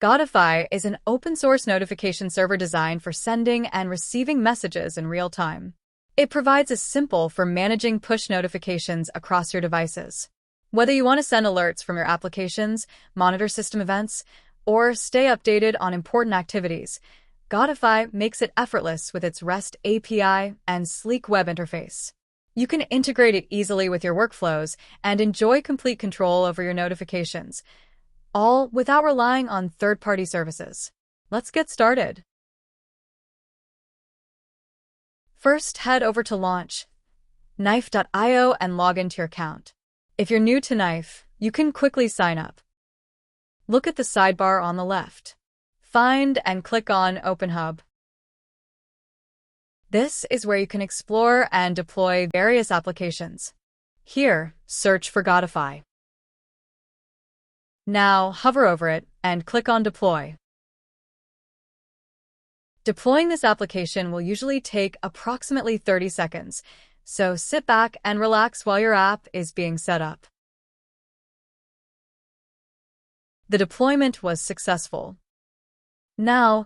Gotify is an open-source notification server designed for sending and receiving messages in real time. It provides a simple for managing push notifications across your devices. Whether you want to send alerts from your applications, monitor system events, or stay updated on important activities, Gotify makes it effortless with its REST API and sleek web interface. You can integrate it easily with your workflows and enjoy complete control over your notifications, all without relying on third-party services. Let's get started. First, head over to Launch Knife.io and log into your account. If you're new to Knife, you can quickly sign up. Look at the sidebar on the left. Find and click on Open Hub. This is where you can explore and deploy various applications. Here, search for Gotify. Now, hover over it and click on Deploy. Deploying this application will usually take approximately 30 seconds, so sit back and relax while your app is being set up. The deployment was successful. Now,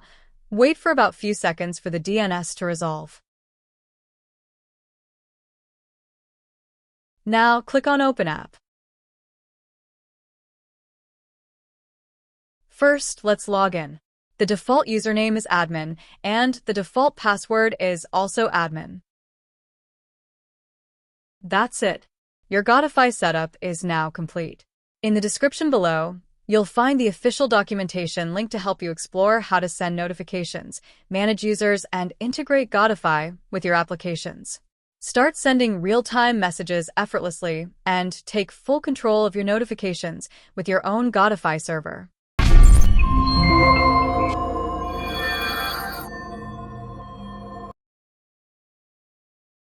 wait for about a few seconds for the DNS to resolve. Now, click on Open App. First, let's log in. The default username is admin, and the default password is also admin. That's it. Your Gotify setup is now complete. In the description below, you'll find the official documentation linked to help you explore how to send notifications, manage users, and integrate Gotify with your applications. Start sending real-time messages effortlessly and take full control of your notifications with your own Gotify server.